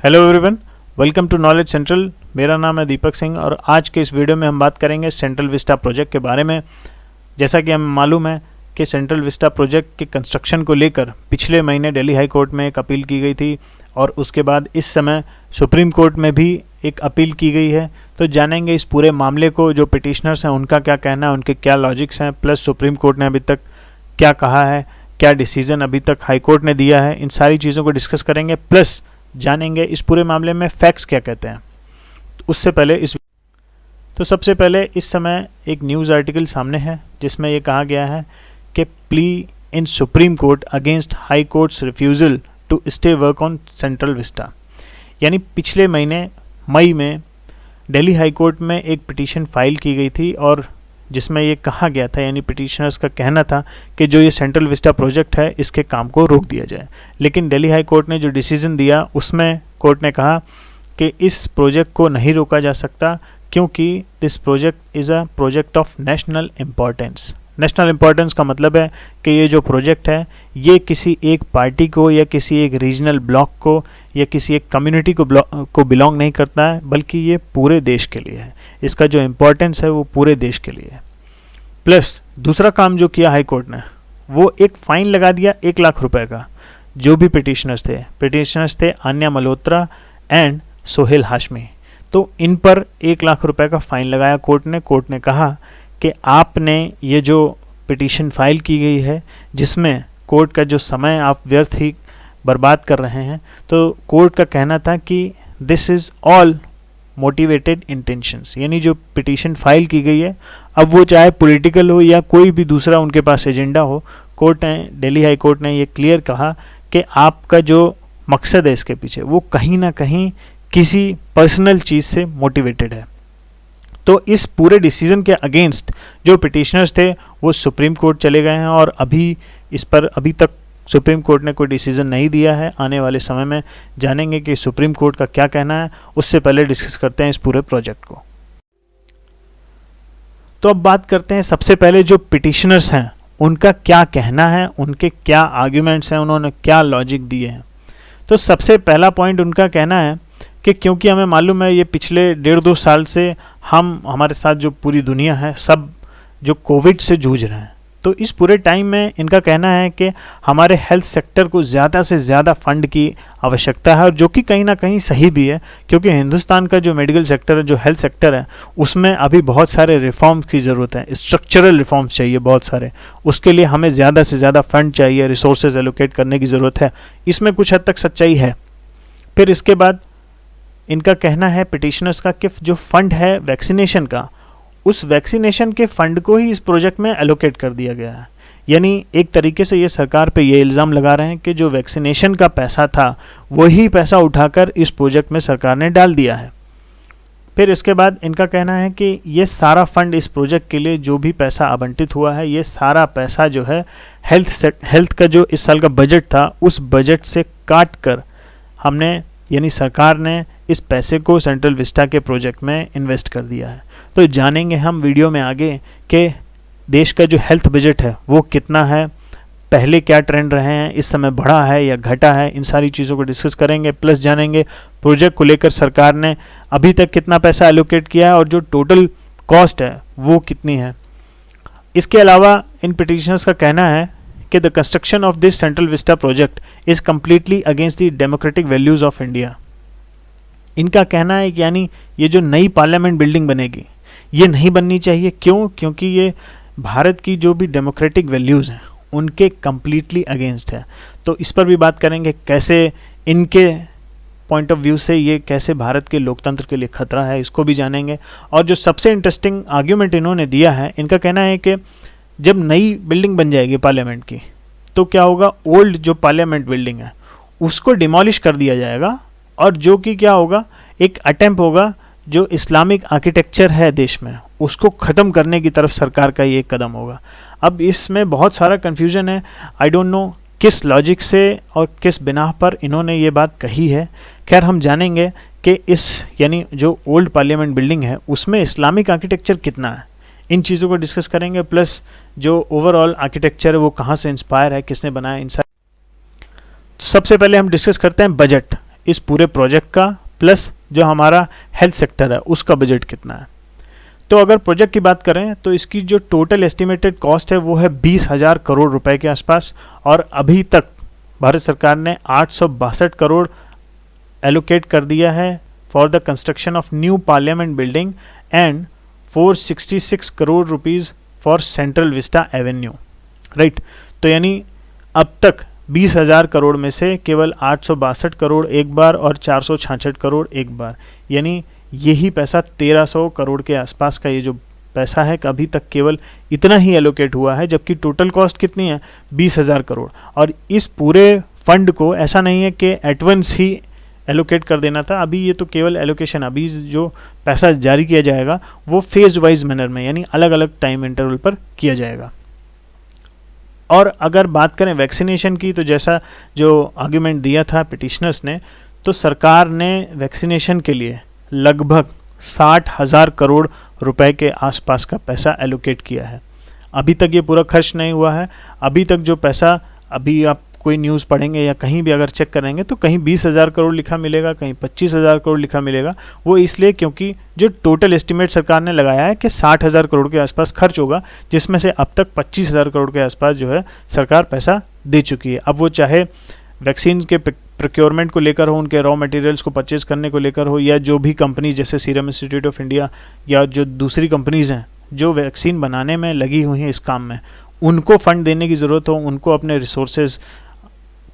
Hello everyone, welcome to Knowledge Central. मेरा नाम है दीपक सिंह और आज के इस वीडियो में हम बात करेंगे सेंट्रल विस्टा प्रोजेक्ट के बारे में। जैसा कि हमें मालूम है कि सेंट्रल विस्टा प्रोजेक्ट के कंस्ट्रक्शन को लेकर पिछले महीने दिल्ली हाई कोर्ट में एक अपील की गई थी और उसके बाद इस समय सुप्रीम कोर्ट में भी एक अपील की गई है। तो जानेंगे इस पूरे मामले को, जो पिटिशनर्स हैं उनका क्या कहना है, उनके क्या लॉजिक्स हैं, प्लस सुप्रीम कोर्ट ने अभी तक क्या कहा है, क्या डिसीजन अभी तक हाई कोर्ट ने दिया है, इन सारी चीज़ों को डिस्कस करेंगे। प्लस जानेंगे इस पूरे मामले में फैक्ट्स क्या कहते हैं। उससे पहले सबसे पहले इस समय एक न्यूज़ आर्टिकल सामने है जिसमें ये कहा गया है कि plea in Supreme Court against High Court's refusal to stay work on Central Vista. यानी पिछले महीने मई में दिल्ली हाई कोर्ट में एक पिटीशन फाइल की गई थी और जिसमें ये कहा गया था, यानी पिटिशनर्स का कहना था कि जो ये सेंट्रल विस्टा प्रोजेक्ट है इसके काम को रोक दिया जाए। लेकिन दिल्ली हाई कोर्ट ने जो डिसीजन दिया उसमें कोर्ट ने कहा कि इस प्रोजेक्ट को नहीं रोका जा सकता क्योंकि this project is a project of national importance. National importance का मतलब है कि ये जो प्रोजेक्ट है ये किसी एक पार्टी को या किसी एक रीजनल ब्लॉक को या किसी एक कम्युनिटी को बिलोंग नहीं करता है, बल्कि ये पूरे देश के लिए है। इसका जो इम्पोर्टेंस है वो पूरे देश के लिए है। प्लस दूसरा काम जो किया हाई कोर्ट ने, वो एक फ़ाइन लगा दिया 1 लाख रुपए का। जो भी पिटिशनर्स थे आन्या मल्होत्रा एंड सोहेल हाशमी, तो इन पर 1 लाख रुपए का फ़ाइन लगाया कोर्ट ने। कोर्ट ने कहा कि आपने ये जो पिटीशन फाइल की गई है जिसमें कोर्ट का जो समय आप व्यर्थ ही बर्बाद कर रहे हैं, तो कोर्ट का कहना था कि this is all motivated intentions. यानी जो पिटीशन फाइल की गई है, अब वो चाहे पॉलिटिकल हो या कोई भी दूसरा उनके पास एजेंडा हो, कोर्ट ने, दिल्ली हाई कोर्ट ने ये क्लियर कहा कि आपका जो मकसद है इसके पीछे वो कहीं ना कहीं किसी पर्सनल चीज़ से मोटिवेटेड है। तो इस पूरे डिसीजन के अगेंस्ट जो पिटिशनर्स थे वो सुप्रीम कोर्ट चले गए हैं और अभी तक सुप्रीम कोर्ट ने कोई डिसीजन नहीं दिया है। आने वाले समय में जानेंगे कि सुप्रीम कोर्ट का क्या कहना है। उससे पहले डिस्कस करते हैं इस पूरे प्रोजेक्ट को। तो अब बात करते हैं सबसे पहले जो पिटिशनर्स हैं उनका क्या कहना है, उनके क्या आर्ग्यूमेंट्स हैं, उन्होंने क्या लॉजिक दिए हैं। तो सबसे पहला पॉइंट उनका कहना है कि क्योंकि हमें मालूम है ये पिछले 1.5-2 साल से हमारे साथ जो पूरी दुनिया है सब जो कोविड से जूझ रहे हैं, तो इस पूरे टाइम में इनका कहना है कि हमारे हेल्थ सेक्टर को ज़्यादा से ज़्यादा फंड की आवश्यकता है। और जो कि कहीं ना कहीं सही भी है क्योंकि हिंदुस्तान का जो मेडिकल सेक्टर है, जो हेल्थ सेक्टर है, उसमें अभी बहुत सारे रिफॉर्म्स की ज़रूरत है। स्ट्रक्चरल रिफॉर्म्स चाहिए बहुत सारे। उसके लिए हमें ज़्यादा से ज़्यादा फंड चाहिए, रिसोर्सेज एलोकेट करने की ज़रूरत है। इसमें कुछ हद तक सच्चाई है। फिर इसके बाद इनका कहना है पिटिशनर्स का कि जो फंड है वैक्सीनेशन का, उस वैक्सीनेशन के फंड को ही इस प्रोजेक्ट में एलोकेट कर दिया गया है। यानी एक तरीके से ये सरकार पे ये इल्ज़ाम लगा रहे हैं कि जो वैक्सीनेशन का पैसा था वही पैसा उठाकर इस प्रोजेक्ट में सरकार ने डाल दिया है। फिर इसके बाद इनका कहना है कि ये सारा फंड इस प्रोजेक्ट के लिए जो भी पैसा आवंटित हुआ है, ये सारा पैसा जो है हेल्थ का जो इस साल का बजट था उस बजट से काट कर हमने, यानी सरकार ने इस पैसे को सेंट्रल विस्टा के प्रोजेक्ट में इन्वेस्ट कर दिया है। तो जानेंगे हम वीडियो में आगे कि देश का जो हेल्थ बजट है वो कितना है, पहले क्या ट्रेंड रहे हैं, इस समय बढ़ा है या घटा है, इन सारी चीज़ों को डिस्कस करेंगे। प्लस जानेंगे प्रोजेक्ट को लेकर सरकार ने अभी तक कितना पैसा एलोकेट किया है और जो टोटल कॉस्ट है वो कितनी है। इसके अलावा इन पिटिशनर्स का कहना है कि the construction of this central Vista project is completely against the democratic values of India. इनका कहना है कि यानी ये जो नई पार्लियामेंट बिल्डिंग बनेगी ये नहीं बननी चाहिए। क्यों? क्योंकि ये भारत की जो भी डेमोक्रेटिक वैल्यूज़ हैं उनके कम्प्लीटली अगेंस्ट है। तो इस पर भी बात करेंगे, कैसे इनके पॉइंट ऑफ व्यू से ये कैसे भारत के लोकतंत्र के लिए खतरा है, इसको भी जानेंगे। और जो सबसे इंटरेस्टिंग आर्ग्यूमेंट इन्होंने दिया है, इनका कहना है कि जब नई बिल्डिंग बन जाएगी पार्लियामेंट की तो क्या होगा, ओल्ड जो पार्लियामेंट बिल्डिंग है उसको डिमोलिश कर दिया जाएगा और जो कि क्या होगा, एक अटेम्प्ट होगा जो इस्लामिक आर्किटेक्चर है देश में उसको ख़त्म करने की तरफ सरकार का ये कदम होगा। अब इसमें बहुत सारा कन्फ्यूजन है। आई डोंट नो किस लॉजिक से और किस बिना पर इन्होंने ये बात कही है। खैर हम जानेंगे कि इस, यानी जो ओल्ड पार्लियामेंट बिल्डिंग है उसमें इस्लामिक आर्किटेक्चर कितना है, इन चीज़ों को डिस्कस करेंगे। प्लस जो ओवरऑल आर्किटेक्चर है वो कहाँ से इंस्पायर है, किसने बनाया, इन सारे। तो सबसे पहले हम डिस्कस करते हैं बजट। इस पूरे प्रोजेक्ट का प्लस जो हमारा हेल्थ सेक्टर है उसका बजट कितना है। तो अगर प्रोजेक्ट की बात करें तो इसकी जो टोटल एस्टिमेटेड कॉस्ट है वो है 20,000 करोड़ रुपए के आसपास, और अभी तक भारत सरकार ने 862 करोड़ एलोकेट कर दिया है for the construction of new parliament building and 466 crore rupees for central Vista Avenue, right. तो यानी अब तक 20,000 करोड़ में से केवल 862 करोड़ एक बार और 466 करोड़ एक बार, यानी यही पैसा 1300 करोड़ के आसपास का ये जो पैसा है अभी तक केवल इतना ही एलोकेट हुआ है, जबकि टोटल कॉस्ट कितनी है 20,000 करोड़। और इस पूरे फंड को ऐसा नहीं है कि एट वंस ही एलोकेट कर देना था, अभी ये तो केवल एलोकेशन, अभी जो पैसा जारी किया जाएगा वो फेज वाइज मैनर में यानी अलग अलग टाइम इंटरवल पर किया जाएगा। और अगर बात करें वैक्सीनेशन की, तो जैसा जो आर्ग्यूमेंट दिया था पिटिशनर्स ने, तो सरकार ने वैक्सीनेशन के लिए लगभग 60,000 करोड़ रुपए के आसपास का पैसा एलोकेट किया है। अभी तक ये पूरा खर्च नहीं हुआ है। अभी तक जो पैसा, अभी आप कोई न्यूज़ पढ़ेंगे या कहीं भी अगर चेक करेंगे तो कहीं 20,000 करोड़ लिखा मिलेगा, कहीं 25,000 करोड़ लिखा मिलेगा। वो इसलिए क्योंकि जो टोटल एस्टिमेट सरकार ने लगाया है कि 60,000 करोड़ के आसपास खर्च होगा, जिसमें से अब तक 25,000 करोड़ के आसपास जो है सरकार पैसा दे चुकी है। अब वो चाहे वैक्सीन के प्रोक्योरमेंट को लेकर हो, उनके रॉ मटेरियल्स को परचेज करने को लेकर हो, या जो भी कंपनी जैसे सीरम इंस्टीट्यूट ऑफ इंडिया या जो दूसरी कंपनीज़ हैं जो वैक्सीन बनाने में लगी हुई हैं इस काम में, उनको फंड देने की ज़रूरत हो, उनको अपने रिसोर्सेज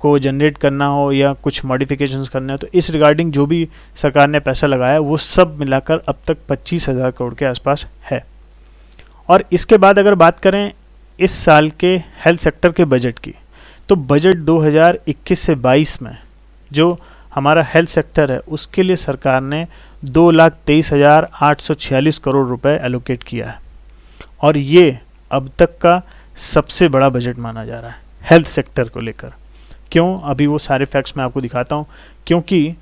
को जनरेट करना हो या कुछ मॉडिफिकेशंस करने हो, तो इस रिगार्डिंग जो भी सरकार ने पैसा लगाया वो सब मिलाकर अब तक 25,000 करोड़ के आसपास है। और इसके बाद अगर बात करें इस साल के हेल्थ सेक्टर के बजट की, तो बजट 2021 से 22 में जो हमारा हेल्थ सेक्टर है उसके लिए सरकार ने 2,23,846 करोड़ रुपए एलोकेट किया है, और ये अब तक का सबसे बड़ा बजट माना जा रहा है हेल्थ सेक्टर को लेकर। क्यों? अभी वो सारे फैक्ट्स मैं आपको दिखाता हूँ। क्योंकि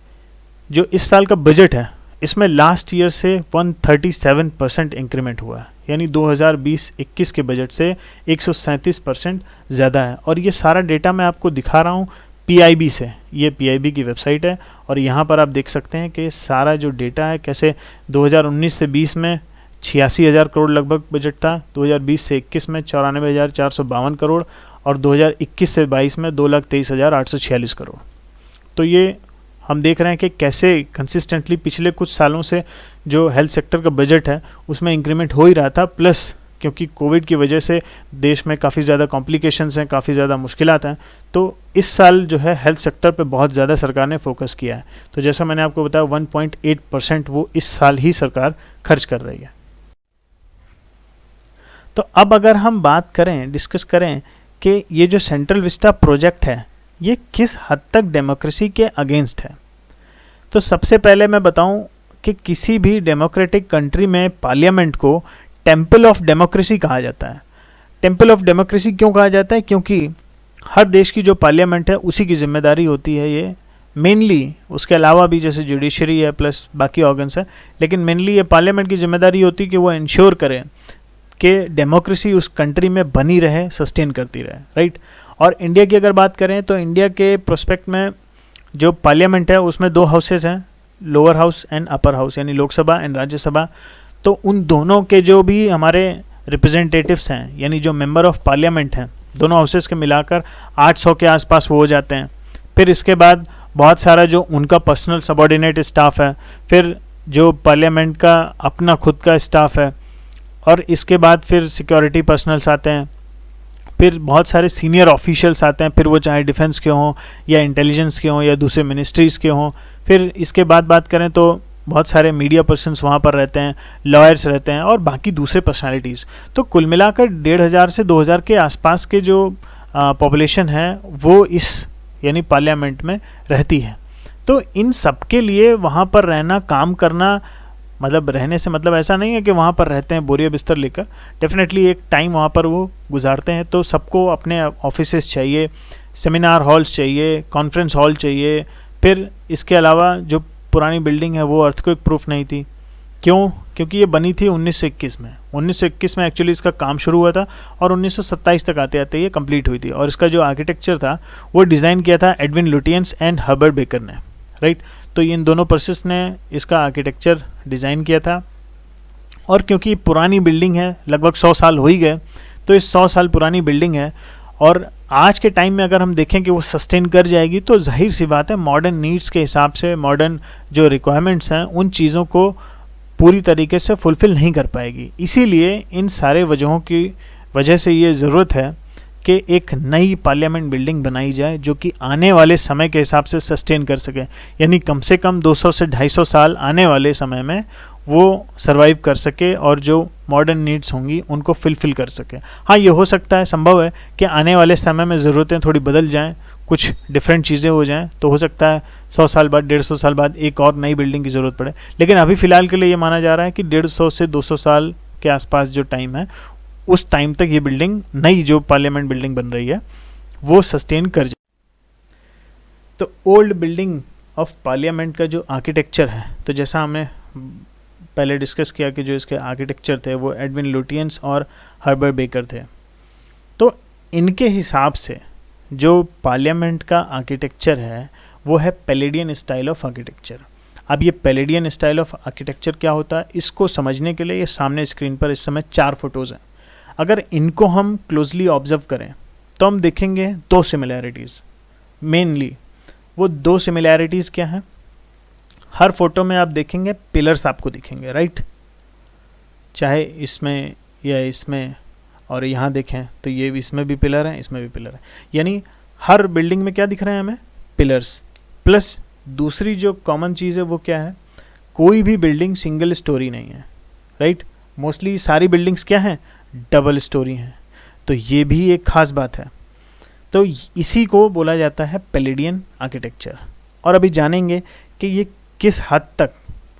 जो इस साल का बजट है इसमें लास्ट ईयर से 137% इंक्रीमेंट हुआ है, यानी 2020-21 के बजट से 137% ज़्यादा है। और ये सारा डेटा मैं आपको दिखा रहा हूँ PIB से, ये PIB की वेबसाइट है, और यहाँ पर आप देख सकते हैं कि सारा जो डेटा है कैसे 2019 से 20 में 86,000 करोड़ लगभग बजट था, 2020 से 21 में 94,452 करोड़, और 2021 से 22 में 2,23,846 करोड़। तो ये हम देख रहे हैं कि कैसे कंसिस्टेंटली पिछले कुछ सालों से जो हेल्थ सेक्टर का बजट है उसमें इंक्रीमेंट हो ही रहा था, प्लस क्योंकि कोविड की वजह से देश में काफ़ी ज़्यादा कॉम्प्लिकेशंस हैं, काफ़ी ज़्यादा मुश्किलात हैं, तो इस साल जो है हेल्थ सेक्टर पे बहुत ज़्यादा सरकार ने फोकस किया है। तो जैसा मैंने आपको बताया 1.8% वो इस साल ही सरकार खर्च कर रही है। तो अब अगर हम बात करें, डिस्कस करें कि ये जो सेंट्रल विस्टा प्रोजेक्ट है ये किस हद तक डेमोक्रेसी के अगेंस्ट है, तो सबसे पहले मैं बताऊं कि किसी भी डेमोक्रेटिक कंट्री में पार्लियामेंट को टेम्पल ऑफ डेमोक्रेसी कहा जाता है। टेम्पल ऑफ डेमोक्रेसी क्यों कहा जाता है? क्योंकि हर देश की जो पार्लियामेंट है उसी की जिम्मेदारी होती है ये मेनली, उसके अलावा भी जैसे जुडिशरी है प्लस बाकी ऑर्गन्स है, लेकिन मेनली ये पार्लियामेंट की जिम्मेदारी होती है कि वो इंश्योर करें कि डेमोक्रेसी उस कंट्री में बनी रहे, सस्टेन करती रहे, राइट। और इंडिया की अगर बात करें तो इंडिया के प्रोस्पेक्ट में जो पार्लियामेंट है उसमें 2 हाउसेस हैं, lower house and upper house, यानी लोकसभा एंड राज्यसभा। तो उन दोनों के जो भी हमारे रिप्रेजेंटेटिव्स हैं, यानी जो मेंबर ऑफ पार्लियामेंट हैं, दोनों हाउसेस के मिलाकर 800 के आसपास वो हो जाते हैं। फिर इसके बाद बहुत सारा जो उनका पर्सनल सबॉर्डिनेट स्टाफ है, फिर जो पार्लियामेंट का अपना खुद का स्टाफ है, और इसके बाद फिर सिक्योरिटी पर्सनल्स आते हैं, फिर बहुत सारे सीनियर ऑफिशियल्स आते हैं, फिर वो चाहे डिफेंस के हों या इंटेलिजेंस के हों या दूसरे मिनिस्ट्रीज़ के हों। फिर इसके बाद बात करें तो बहुत सारे मीडिया पर्सन्स वहाँ पर रहते हैं, लॉयर्स रहते हैं और बाकी दूसरे पर्सनालिटीज़। तो कुल मिलाकर 1,500 से 2,000 के आसपास के जो पॉपुलेशन है वो इस यानी पार्लियामेंट में रहती है। तो इन सब के लिए वहाँ पर रहना, काम करना, मतलब रहने से मतलब ऐसा नहीं है कि वहाँ पर रहते हैं बोरिया बिस्तर लेकर, डेफिनेटली एक टाइम वहाँ पर वो गुजारते हैं। तो सबको अपने ऑफिसेस चाहिए, सेमिनार हॉल्स चाहिए, कॉन्फ्रेंस हॉल चाहिए। फिर इसके अलावा जो पुरानी बिल्डिंग है वो अर्थक्वेक प्रूफ नहीं थी। क्यों? क्योंकि ये बनी थी 1921 में। 1921 में एक्चुअली इसका काम शुरू हुआ था और 1927 तक आते आते ये कंप्लीट हुई थी। और इसका जो आर्किटेक्चर था वो डिज़ाइन किया था Edwin Lutyens and Herbert baker ने, राइट। तो इन दोनों पर्सन्स ने इसका आर्किटेक्चर डिज़ाइन किया था, और क्योंकि पुरानी बिल्डिंग है, लगभग 100 साल हो ही गए, तो इस 100 साल पुरानी बिल्डिंग है और आज के टाइम में अगर हम देखें कि वो सस्टेन कर जाएगी, तो जाहिर सी बात है मॉडर्न नीड्स के हिसाब से, मॉडर्न जो रिक्वायरमेंट्स हैं उन चीज़ों को पूरी तरीके से फुलफ़िल नहीं कर पाएगी। इसीलिए इन सारे वजहों की वजह से ये ज़रूरत है कि एक नई पार्लियामेंट बिल्डिंग बनाई जाए जो कि आने वाले समय के हिसाब से सस्टेन कर सके, यानी कम से कम 200 से 250 साल आने वाले समय में वो सरवाइव कर सके और जो मॉडर्न नीड्स होंगी उनको फुलफ़िल कर सके। हाँ, ये हो सकता है, संभव है कि आने वाले समय में ज़रूरतें थोड़ी बदल जाएं, कुछ डिफरेंट चीज़ें हो जाएं, तो हो सकता है 100 साल बाद, 150 साल बाद एक और नई बिल्डिंग की ज़रूरत पड़े। लेकिन अभी फ़िलहाल के लिए ये माना जा रहा है कि 150 से 200 साल के आसपास जो टाइम है, उस टाइम तक ये बिल्डिंग, नई जो पार्लियामेंट बिल्डिंग बन रही है, वो सस्टेन कर जाए। तो ओल्ड बिल्डिंग ऑफ पार्लियामेंट का जो आर्किटेक्चर है, तो जैसा हमने पहले डिस्कस किया कि जो इसके आर्किटेक्चर थे वो एडविन लुटियंस और हर्बर्ट बेकर थे। तो इनके हिसाब से जो पार्लियामेंट का आर्किटेक्चर है वो है पैलेडियन स्टाइल ऑफ आर्किटेक्चर। अब ये पैलेडियन स्टाइल ऑफ आर्किटेक्चर क्या होता है, इसको समझने के लिए ये सामने स्क्रीन पर इस समय 4 फोटोज़ हैं। अगर इनको हम क्लोजली ऑब्जर्व करें तो हम देखेंगे 2 सिमिलैरिटीज़। मेनली वो 2 सिमिलैरिटीज़ क्या हैं? हर फोटो में आप देखेंगे पिलर्स आपको दिखेंगे, राइट। चाहे इसमें या इसमें, और यहाँ देखें तो ये भी, इसमें भी पिलर हैं, इसमें भी पिलर है। यानी हर बिल्डिंग में क्या दिख रहे हैं हमें? पिलर्स। प्लस दूसरी जो कॉमन चीज़ है वो क्या है? कोई भी बिल्डिंग सिंगल स्टोरी नहीं है, राइट। मोस्टली सारी बिल्डिंग्स क्या हैं? डबल स्टोरी हैं। तो ये भी एक ख़ास बात है। तो इसी को बोला जाता है पैलेडियन आर्किटेक्चर। और अभी जानेंगे कि ये किस हद तक,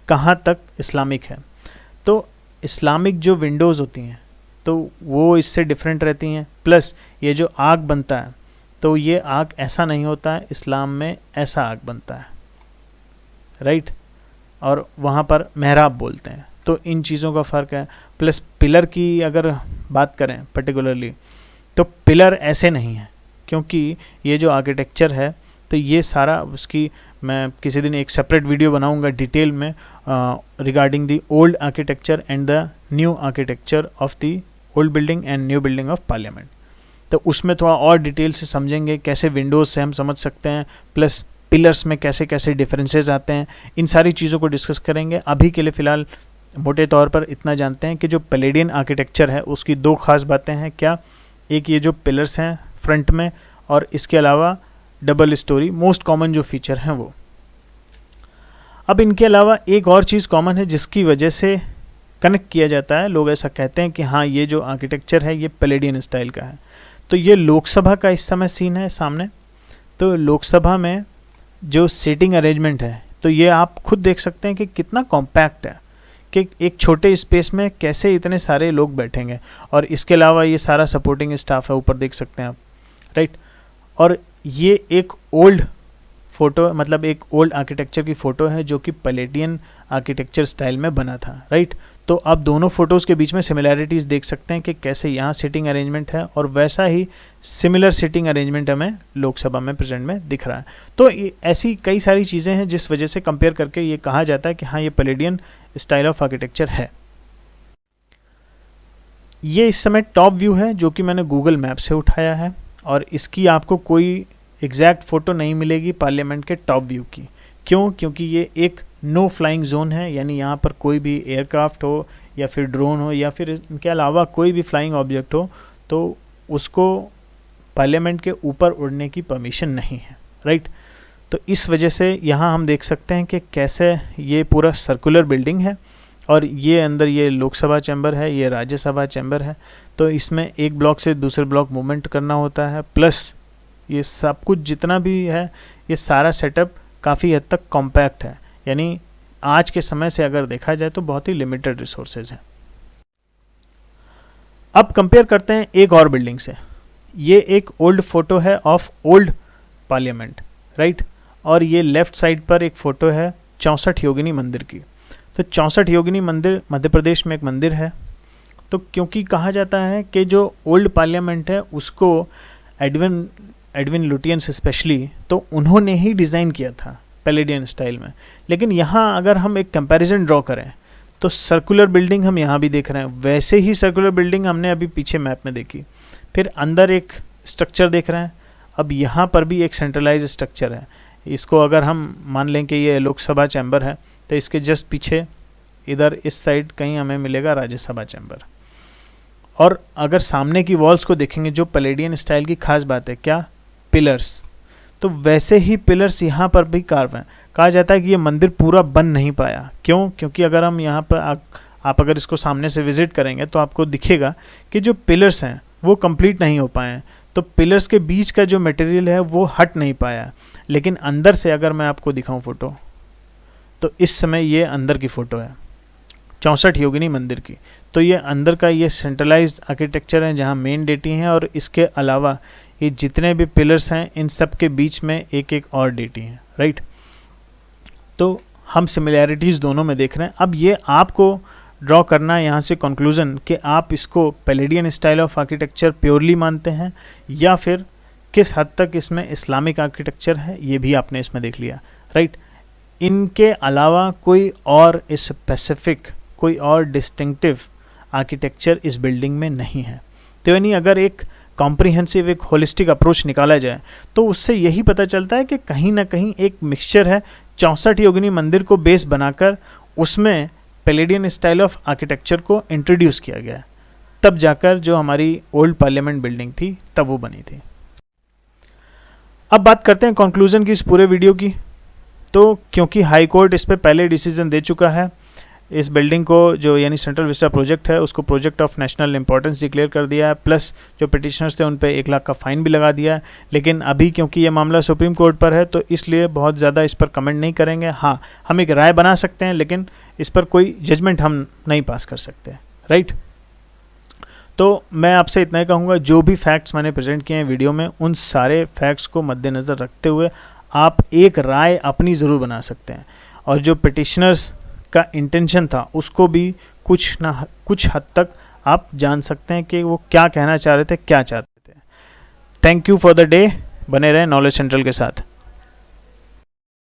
कहाँ तक इस्लामिक है। तो इस्लामिक जो विंडोज़ होती हैं तो वो इससे डिफरेंट रहती हैं। प्लस ये जो आग बनता है, तो ये आग ऐसा नहीं होता है, इस्लाम में ऐसा आग बनता है, राइट। और वहाँ पर मेहराब बोलते हैं। तो इन चीज़ों का फ़र्क है। प्लस पिलर की अगर बात करें पर्टिकुलरली, तो पिलर ऐसे नहीं है, क्योंकि ये जो आर्किटेक्चर है तो ये सारा, उसकी मैं किसी दिन एक सेपरेट वीडियो बनाऊंगा डिटेल में regarding the old architecture and the new architecture of the old building and new building of parliament. तो उसमें थोड़ा और डिटेल से समझेंगे, कैसे विंडोज़ से हम समझ सकते हैं, प्लस पिलर्स में कैसे कैसे डिफरेंसेस आते हैं, इन सारी चीज़ों को डिस्कस करेंगे। अभी के लिए फ़िलहाल मोटे तौर पर इतना जानते हैं कि जो पैलेडियन आर्किटेक्चर है उसकी 2 खास बातें हैं। क्या? एक ये जो पिलर्स हैं फ्रंट में, और इसके अलावा डबल स्टोरी, मोस्ट कॉमन जो फीचर हैं वो। अब इनके अलावा एक और चीज़ कॉमन है जिसकी वजह से कनेक्ट किया जाता है, लोग ऐसा कहते हैं कि हाँ ये जो आर्किटेक्चर है ये पैलेडियन स्टाइल का है। तो ये लोकसभा का इस समय सीन है सामने। तो लोकसभा में जो सीटिंग अरेंजमेंट है, तो ये आप खुद देख सकते हैं कि कितना कॉम्पैक्ट है, कि एक छोटे स्पेस में कैसे इतने सारे लोग बैठेंगे। और इसके अलावा ये सारा सपोर्टिंग स्टाफ है, ऊपर देख सकते हैं आप, राइट। और ये एक ओल्ड फ़ोटो, मतलब एक ओल्ड आर्किटेक्चर की फ़ोटो है जो कि पैलेडियन आर्किटेक्चर स्टाइल में बना था, राइट। तो आप दोनों फ़ोटोज़ के बीच में सिमिलैरिटीज़ देख सकते हैं कि कैसे यहाँ सिटिंग अरेंजमेंट है, और वैसा ही सिमिलर सिटिंग अरेंजमेंट हमें लोकसभा में प्रेजेंट में दिख रहा है। तो ऐसी कई सारी चीज़ें हैं जिस वजह से कंपेयर करके ये कहा जाता है कि हाँ ये पैलेडियन स्टाइल ऑफ आर्किटेक्चर है। ये इस समय टॉप व्यू है जो कि मैंने गूगल मैप से उठाया है, और इसकी आपको कोई एग्जैक्ट फ़ोटो नहीं मिलेगी पार्लियामेंट के टॉप व्यू की। क्यों? क्योंकि ये एक नो फ्लाइंग जोन है, यानी यहाँ पर कोई भी एयरक्राफ्ट हो या फिर ड्रोन हो या फिर इनके अलावा कोई भी फ्लाइंग ऑब्जेक्ट हो, तो उसको पार्लियामेंट के ऊपर उड़ने की परमिशन नहीं है, राइट। तो इस वजह से यहाँ हम देख सकते हैं कि कैसे ये पूरा सर्कुलर बिल्डिंग है, और ये अंदर ये लोकसभा चैम्बर है, ये राज्यसभा चैम्बर है। तो इसमें एक ब्लॉक से दूसरे ब्लॉक मूवमेंट करना होता है। प्लस ये सब कुछ जितना भी है, ये सारा सेटअप काफ़ी हद तक कॉम्पैक्ट है, यानी आज के समय से अगर देखा जाए तो बहुत ही लिमिटेड रिसोर्सेज हैं। अब कंपेयर करते हैं एक और बिल्डिंग से। ये एक ओल्ड फोटो है ऑफ ओल्ड पार्लियामेंट, राइट। और ये लेफ्ट साइड पर एक फ़ोटो है 64 योगिनी मंदिर की। तो 64 योगिनी मंदिर मध्य प्रदेश में एक मंदिर है। तो क्योंकि कहा जाता है कि जो ओल्ड पार्लियामेंट है उसको एडविन लुटियंस स्पेशली, तो उन्होंने ही डिज़ाइन किया था पैलेडियन स्टाइल में। लेकिन यहाँ अगर हम एक कंपैरिजन ड्रॉ करें तो सर्कुलर बिल्डिंग हम यहाँ भी देख रहे हैं, वैसे ही सर्कुलर बिल्डिंग हमने अभी पीछे मैप में देखी। फिर अंदर एक स्ट्रक्चर देख रहे हैं, अब यहाँ पर भी एक सेंट्रलाइज स्ट्रक्चर है। इसको अगर हम मान लें कि ये लोकसभा चैम्बर है तो इसके जस्ट पीछे इधर इस साइड कहीं हमें मिलेगा राज्यसभा चैम्बर। और अगर सामने की वॉल्स को देखेंगे, जो पैलेडियन स्टाइल की खास बात है क्या, पिलर्स, तो वैसे ही पिलर्स यहाँ पर भी कार्व हैं। कहा जाता है कि ये मंदिर पूरा बन नहीं पाया, क्यों? क्योंकि अगर हम यहाँ पर आप अगर इसको सामने से विजिट करेंगे तो आपको दिखेगा कि जो पिलर्स हैं वो कंप्लीट नहीं हो पाए हैं। तो पिलर्स के बीच का जो मटेरियल है वो हट नहीं पाया। लेकिन अंदर से अगर मैं आपको दिखाऊं फोटो, तो इस समय ये अंदर की फ़ोटो है 64 योगिनी मंदिर की। तो ये अंदर का ये सेंट्रलाइज्ड आर्किटेक्चर है जहाँ मेन डेटी हैं, और इसके अलावा ये जितने भी पिलर्स हैं इन सब के बीच में एक एक और डेटी हैं, राइट। तो हम सिमिलैरिटीज़ दोनों में देख रहे हैं। अब ये आपको ड्रॉ करना है यहाँ से कंक्लूजन कि आप इसको पैलेडियन स्टाइल ऑफ आर्किटेक्चर प्योरली मानते हैं या फिर किस हद तक इसमें इस्लामिक आर्किटेक्चर है, ये भी आपने इसमें देख लिया, राइट। इनके अलावा कोई और स्पेसिफिक, कोई और डिस्टिंक्टिव आर्किटेक्चर इस बिल्डिंग में नहीं है। तो यानी अगर एक कॉम्प्रिहेंसिव, एक होलिस्टिक अप्रोच निकाला जाए तो उससे यही पता चलता है कि कहीं ना कहीं एक मिक्सचर है। 64 योगिनी मंदिर को बेस बनाकर उसमें पैलेडियन स्टाइल ऑफ आर्किटेक्चर को इंट्रोड्यूस किया गया, तब जाकर जो हमारी ओल्ड पार्लियामेंट बिल्डिंग थी तब वो बनी थी। अब बात करते हैं कंक्लूजन की इस पूरे वीडियो की। तो क्योंकि हाई कोर्ट इस पर पहले डिसीजन दे चुका है, इस बिल्डिंग को जो यानी सेंट्रल विस्टा प्रोजेक्ट है उसको project of national importance declare कर दिया है, प्लस जो पिटिशनर्स थे उन पे 1 लाख का फ़ाइन भी लगा दिया है। लेकिन अभी क्योंकि ये मामला सुप्रीम कोर्ट पर है तो इसलिए बहुत ज़्यादा इस पर कमेंट नहीं करेंगे। हाँ, हम एक राय बना सकते हैं लेकिन इस पर कोई जजमेंट हम नहीं पास कर सकते, राइट। तो मैं आपसे इतना ही कहूँगा, जो भी फैक्ट्स मैंने प्रेजेंट किए हैं वीडियो में, उन सारे फैक्ट्स को मद्देनज़र रखते हुए आप एक राय अपनी ज़रूर बना सकते हैं। और जो पिटिशनर्स का इंटेंशन था उसको भी कुछ हद तक आप जान सकते हैं कि वो क्या कहना चाह रहे थे, क्या चाहते थे। Thank you for the day. बने रहें नॉलेज सेंट्रल के साथ।